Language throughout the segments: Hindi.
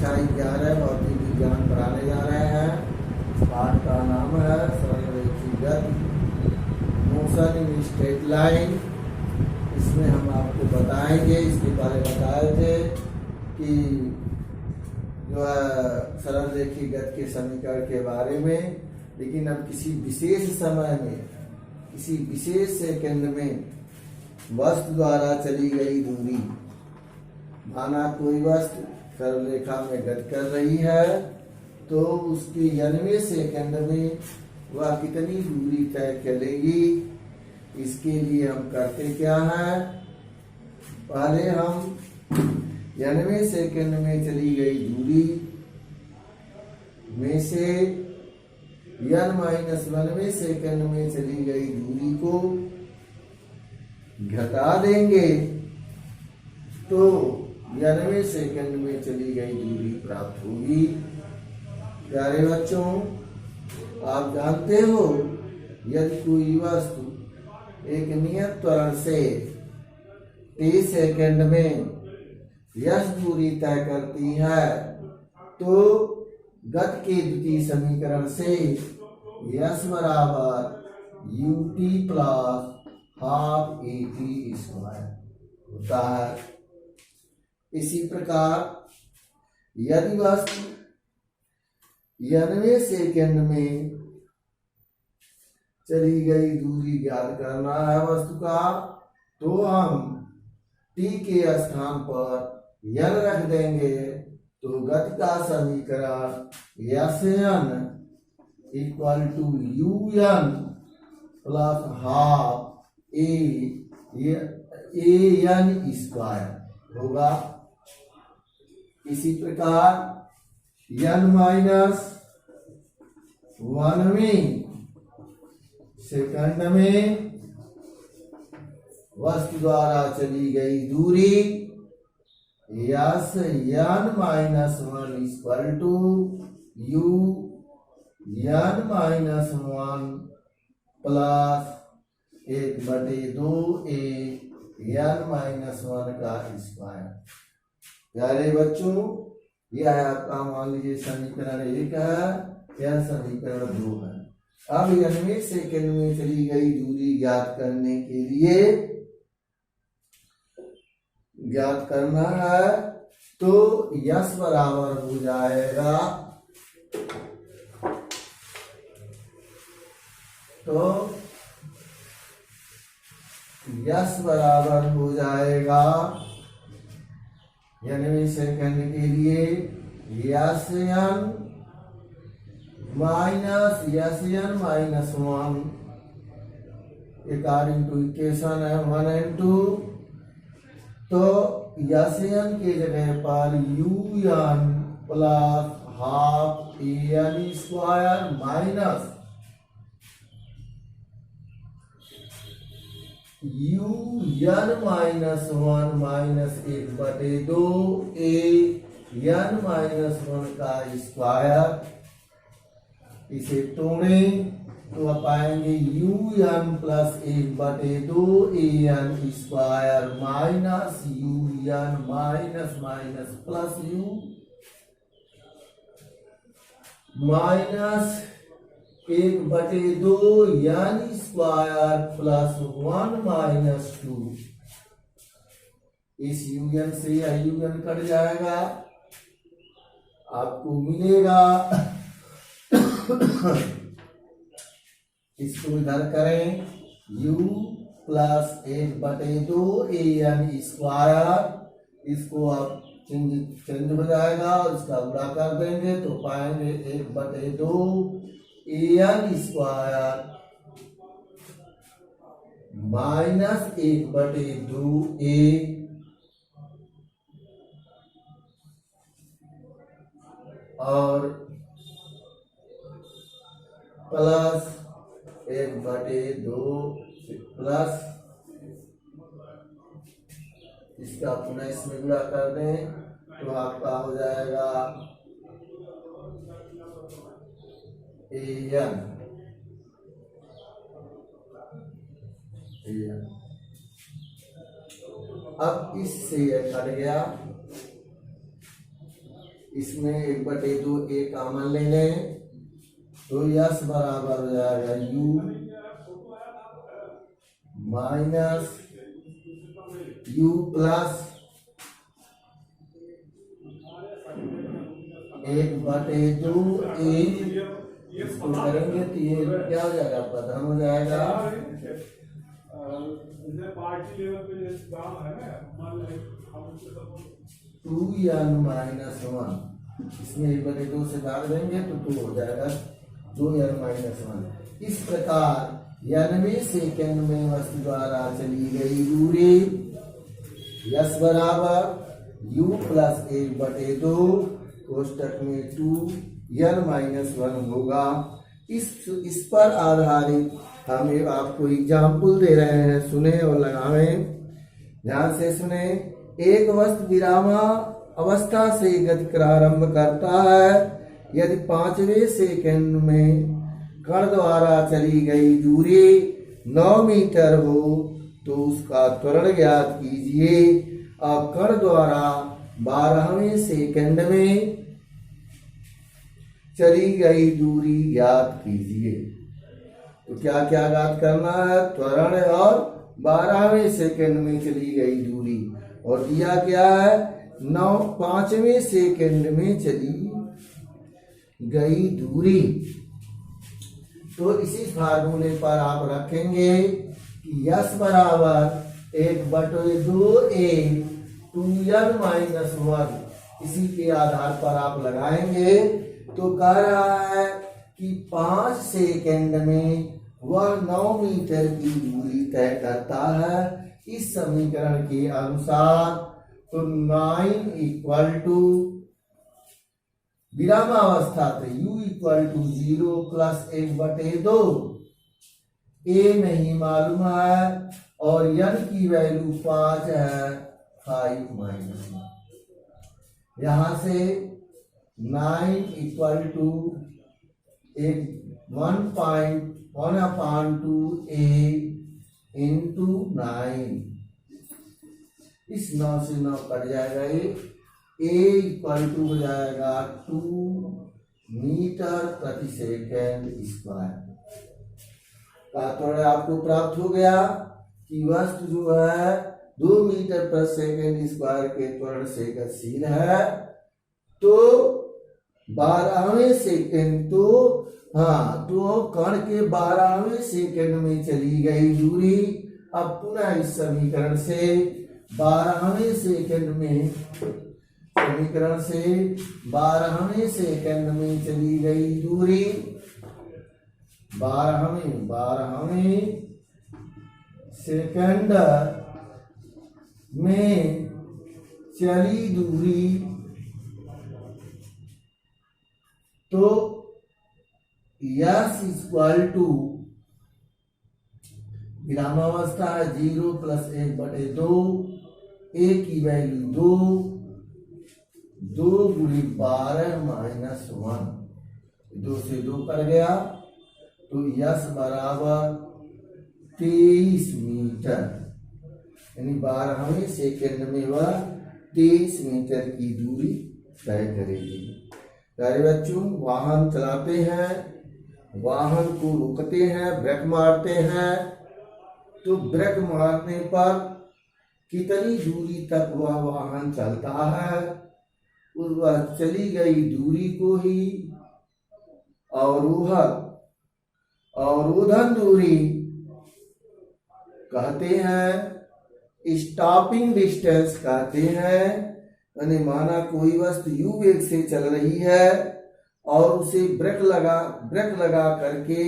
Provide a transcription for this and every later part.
कक्षा 11 भौतिक विज्ञान पढ़ाने जा रहे हैं। पाठ का नाम है सरलरेखी गति, मोशन इन स्ट्रेट लाइन। इसमें हम आपको बताएंगे, इसके पहले बताए थे कि जो है सरलरेखी गति के समीकरण के बारे में, लेकिन अब किसी विशेष समय में, किसी विशेष सेकंड में वस्तु द्वारा चली गई दूरी, माना कोई वस्तु सरल रेखा में गति कर रही है तो उसके n वें सेकंड में वह कितनी दूरी तय चलेगी। इसके लिए हम करते क्या है, पहले हम n वें सेकंड में चली गई दूरी में से n-1वें सेकंड में चली गई दूरी को घटा देंगे तो n वें सेकंड में चली गई दूरी प्राप्त होगी। प्यारे बच्चों, आप जानते हो यदि कोई वस्तु एक नियत त्वरण से t सेकंड में यश दूरी तय करती है तो गति के द्वितीय समीकरण से यश बराबर ut plus half at square होता है। इसी प्रकार यदि वस्तु n वें सेकंड में चली गई दूरी ज्ञात करना है वस्तु का, तो हम t के स्थान पर n रख देंगे तो गति का समीकरण Sn equal to un plus half an square होगा। इसी प्रकार n-1वें सेकंड में वस्तु द्वारा चली गई दूरी Sn-1 equal to un-1 plus 1/2 n-1 का स्क्वायर। प्यारे बच्चों, यह है आपका मान लीजिए समीकरण 1 है, यह समीकरण 2 है। अब n वें सेकंड में चली गई दूरी ज्ञात करने के लिए ज्ञात करना है तो यश बराबर हो जाएगा, तो यश बराबर हो जाएगा n वें सेकंड के लिए Sn minus 1 according to equation है 1 and 2, तो Sn के जगह पर un plus half an square minus un-1 minus 1/2 n-1 का स्क्वायर। इसे तोड़ें तो आप पाएंगे un plus 1/2 an square minus un minus minus plus u minus 1/2 n square plus 1 minus 2। इस un से यह un कट जाएगा, आपको मिलेगा इसको इधर करें u प्लस 1/2 an स्क्वायर, इसको आप चेंज हो जाएगा और इसका गुणा कर देंगे तो पाएंगे 1/2 an स्क्वायर माइनस 1/2 a और प्लस 1/2 प्लस इसका पुनः इसमें गुणा कर दें तो आपका हो जाएगा an अब इससे यह कट गया इसमें 1/2 a कॉमन ले लें तो यस बराबर हो जाएगा u minus u plus 1/2 a। इसको करेंगे तो ये क्या हो जाएगा, आपका धन हो जाएगा। टू n माइनस 1, इसमें 1/2 से भाग देंगे तो 2 हो जाएगा 2n माइनस 1। इस प्रकार 90 सेकंड में वस्तु द्वारा चली गई दूरी यस बराबर u प्लस 1/2 कोष्टक में 2n माइनस 1 होगा। इस पर आधारित हम आपको एग्जाम्पल दे रहे हैं, सुने और लगाएं, ध्यान से सुने। एक वस्तु विरामा अवस्था से गति प्रारंभ करता है। यदि 5वें सेकंड में कण द्वारा चली गई दूरी 9 मीटर हो तो उसका त्वरण ज्ञात कीजिए। अब कण द्वारा 12वें सेकंड में चली गई दूरी ज्ञात कीजिए। तो क्या क्या ज्ञात करना है, त्वरण और 12वें सेकंड में चली गई दूरी, और दिया क्या है 5वें सेकंड में चली गई दूरी। तो इसी फार्मूले पर आप रखेंगे कि यस बराबर 1/2 a 2n माइनस 1। इसी के आधार पर आप लगाएंगे तो कह रहा है कि 5 सेकंड में वह 9 मीटर की दूरी तय करता है। इस समीकरण के अनुसार तो 9 इक्वल टू विरामावस्था तो u equal to 0 plus 1/2 a नहीं मालूम है और n की वैल्यू 5 है 5 माइनस 1। यहां से 9 इक्वल टू 1/2 a इंटू 9। इस 9 से 9 कट जाएगा, a इक्वल टू हो जाएगा 2 मीटर प्रति सेकेंड स्क्वायर। का त्वरण आपको प्राप्त हो गया कि वस्तु जो है 2 मीटर प्रति सेकेंड स्क्वायर के त्वरण से गतिशील है। तो 12वें सेकेंड तो कण के 12वें सेकेंड में चली गई दूरी। अब पुनः इस समीकरण से 12वें सेकेंड में चली गई दूरी 12वें सेकेंड में चली दूरी तो यस इक्वल टू विरामावस्था है 0 प्लस 1/2 a की वैल्यू 2 गुणी 12 माइनस 1, 2 से 2 कर गया तो यस बराबर 23 मीटर, यानी 12वें सेकेंड में वह 23 मीटर की दूरी तय करेगी। प्यारे बच्चों, वाहन चलाते हैं, वाहन को रोकते हैं, ब्रेक मारते हैं, तो ब्रेक मारने पर कितनी दूरी तक वह वाहन चलता है, उस वह चली गई दूरी को ही अवरोधन दूरी कहते हैं, स्टॉपिंग डिस्टेंस कहते हैं। यानी माना कोई वस्तु u वेग से चल रही है और उसे ब्रेक लगा करके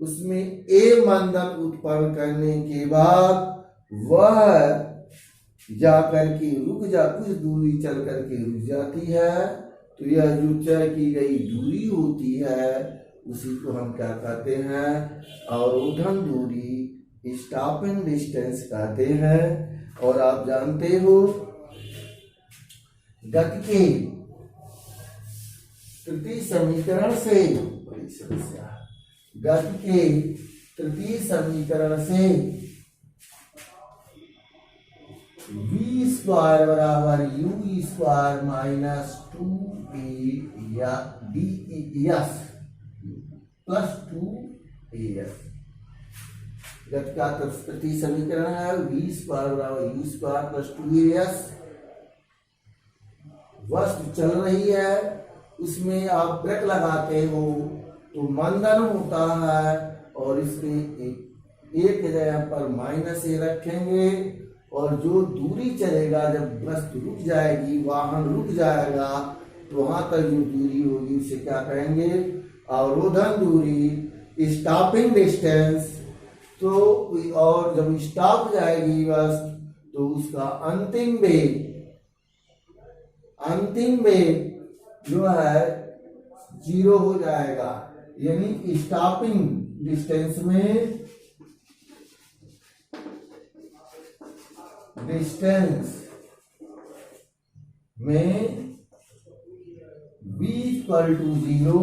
उसमें a मंदन उत्पन्न करने के बाद वह जाकर के कुछ दूरी चल करके रुक जाती है, तो यह जो तय की गई दूरी होती है उसी को हम क्या कहते हैं, अवरोधन दूरी, स्टॉपिंग डिस्टेंस कहते हैं। और आप जानते हो गति के तृतीय समीकरण से, गति के तृतीय समीकरण से v स्क्वायर बराबर u स्क्वायर माइनस 2a या ds प्लस 2as। गति का प्रति समीकरण है v स्क्वायर बराबर u स्क्वायर प्लस 2as। वस्तु चल रही है, उसमें आप ब्रेक लगाते हो तो मंदन होता है, और इसके एक जगह पर माइनस ए रखेंगे, और जो दूरी चलेगा, जब वस्तु रुक जाएगी, वाहन रुक जाएगा, तो वहां तक जो दूरी होगी उसे क्या कहेंगे? अवरोधन दूरी, स्टॉपिंग डिस्टेंस। तो और जब स्टॉप जाएगी वस्तु तो उसका अंतिम वेग जो है 0 हो जाएगा। यानी स्टॉपिंग डिस्टेंस में v equal to 0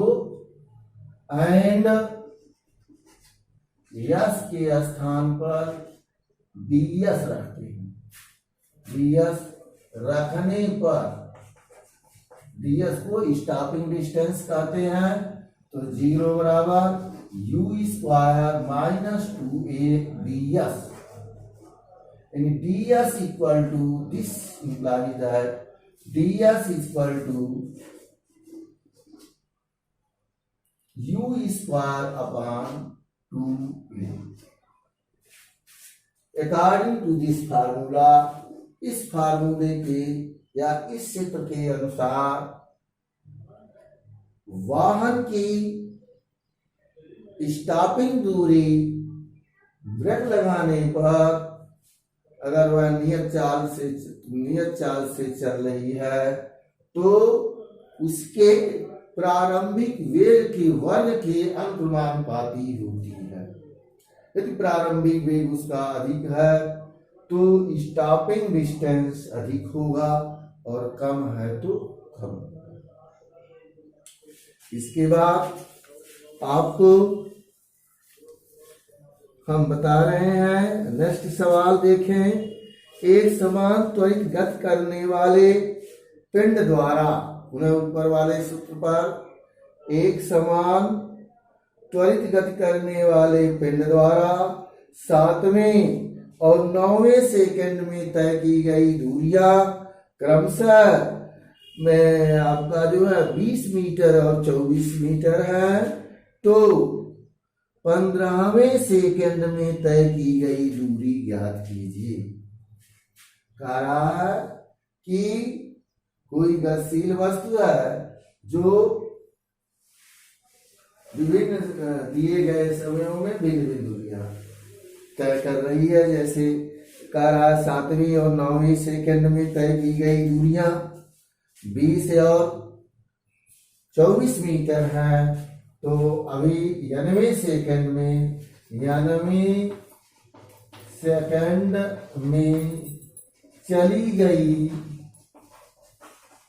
and S के स्थान पर ds रखते हैं। ds रखने पर, ds को स्टॉपिंग डिस्टेंस कहते हैं, तो 0 बराबर u square minus 2a ds। यानी ds equal to, this implies that ds equal to u square upon 2a। According to this formula, इस फार्मूले के या इस सूत्र के अनुसार वाहन की स्टॉपिंग दूरी ब्रेक लगाने पर, अगर वह नियत चाल से चल रही है, तो उसके प्रारंभिक वेग के वर्ग के अनुपाती होती है। यदि प्रारंभिक वेग उसका अधिक है तो स्टॉपिंग डिस्टेंस अधिक होगा, और कम है तो कम। इसके बाद आपको हम बता रहे हैं, नेक्स्ट सवाल देखें। एक समान त्वरित गति करने वाले पिंड द्वारा, उन्हें ऊपर वाले सूत्र पर, एक समान त्वरित गति करने वाले पिंड द्वारा 7वें और 9वें सेकंड में तय की गई दूरियां क्रमशः में आपका जो है 20 मीटर और 24 मीटर है, तो 15वें सेकंड में तय की गई दूरी ज्ञात कीजिए। कह रहा है कि कोई गतिशील वस्तु है जो विभिन्न दिए गए समयों में भिन्न भिन्न दूरियां तय कर रही है। जैसे कह रहा है 7वीं और 9वीं सेकंड में तय की गई दूरियां 20 और 24 मीटर है, तो अभी 91 सेकंड में चली गई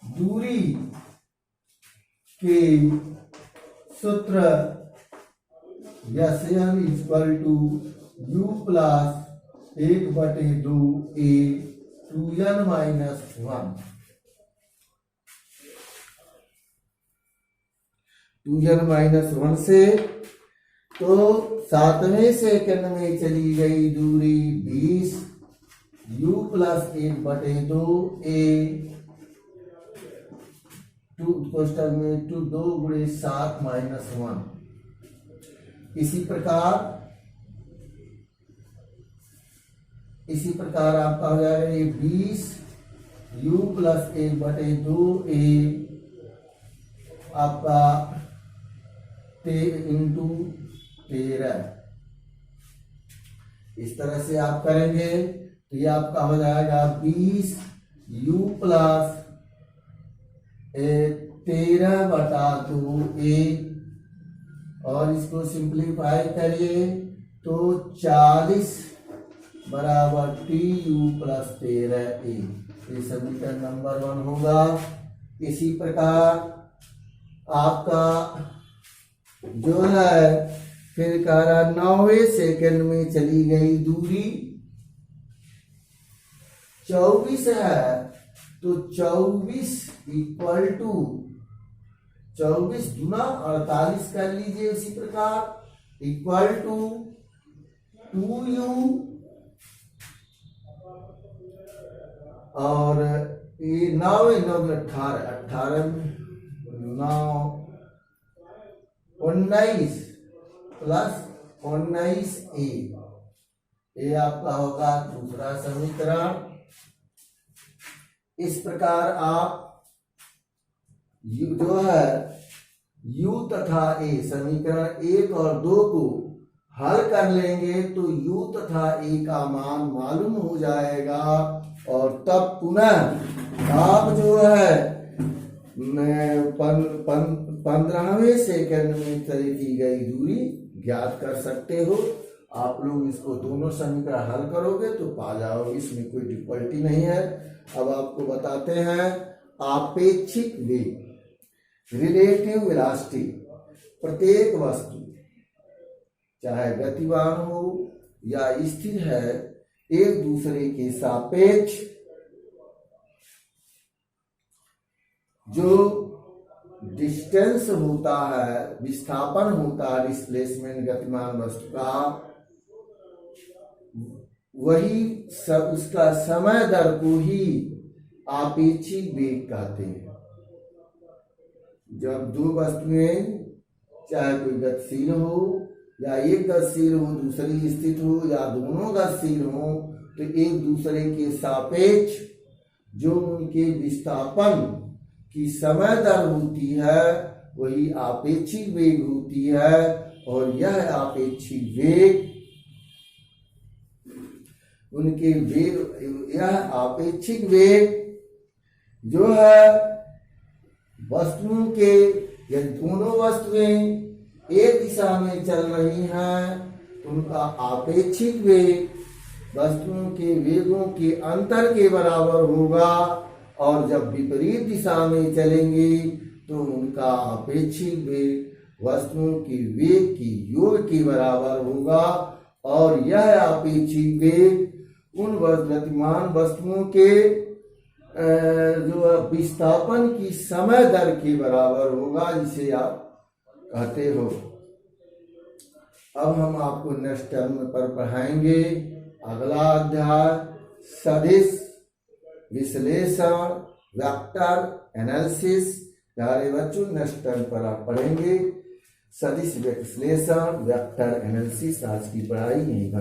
दूरी के सूत्र n equal to u plus 1/2a 2n minus 1, 2n minus 1 से, तो 7वें सेकंड में चली गई दूरी 20 u प्लस 1/2a 2 क्वेश्चन में 2 गुणे 7 माइनस 1। इसी प्रकार आपका हो जाएगा ये 20 u प्लस 1/2a आपका इंटू 13। इस तरह से आप करेंगे तो ये आपका हो जाएगा 20 u प्लस 13/2a, और इसको सिंप्लीफाई करिए तो 40 बराबर tu प्लस 13a। ये समीकरण नंबर 1 होगा। इसी प्रकार आपका जो है फिर कह रहा 9वें सेकंड में चली गई दूरी 24 है तो 24 इक्वल टू 24 गुना 48 कर लीजिए इसी प्रकार इक्वल टू 2u और ये 9 18 18 9 19 प्लस 19a ये आपका होगा दूसरा समीकरण। इस प्रकार आप जो है u तथा a समीकरण 1 और 2 को हल कर लेंगे तो u तथा a का मान मालूम हो जाएगा और तब पुनः आप जो है 15वें सेकंड में तय की गई दूरी ज्ञात कर सकते हो। आप लोग इसको दोनों समीकरण हल करोगे तो पा जाओगे, इसमें कोई डिफिकल्टी नहीं है। अब आपको बताते हैं आपेक्षिक वेग रिलेटिव वेलोसिटी। प्रत्येक वस्तु चाहे गतिमान हो या स्थिर है एक दूसरे के सापेक्ष जो डिस्टेंस होता है विस्थापन होता है डिस्प्लेसमेंट गतिमान वस्तु का वही सब उसका समय दर को ही आपेक्षिक वेग कहते हैं। जब दो वस्तुएं चाहे कोई गतिशील हो या एक गतिशील हो दूसरी स्थित हो या दोनों गतिशील हो तो एक दूसरे के सापेक्ष जो उनके विस्थापन की समय दर होती है वही आपेक्षिक वेग होती है। और यह आपेक्षिक वेग उनके वेग यह आपेक्षिक वेग जो है वस्तुओं के यदि दोनों वस्तुएं एक दिशा में चल रही हैं तो उनका आपेक्षिक वेग वस्तुओं के वेगों के अंतर के बराबर होगा और जब विपरीत दिशा में चलेंगे तो उनका आपेक्षिक वेग वस्तुओं के वेग की योग के बराबर होगा। और यह आपेक्षिक वेग उन गतिमान वस्तुओं के जो विस्थापन की समय दर के बराबर होगा जिसे आप कहते हो। अब हम आपको नेक्स्ट टर्म पर पढ़ाएंगे अगला अध्याय सदिश विश्लेषण वेक्टर एनालिसिस। प्यारे बच्चों नेक्स्ट टर्म पर आप पढ़ेंगे सदिश विश्लेषण वेक्टर एनालिसिस। आज की पढ़ाई यहीं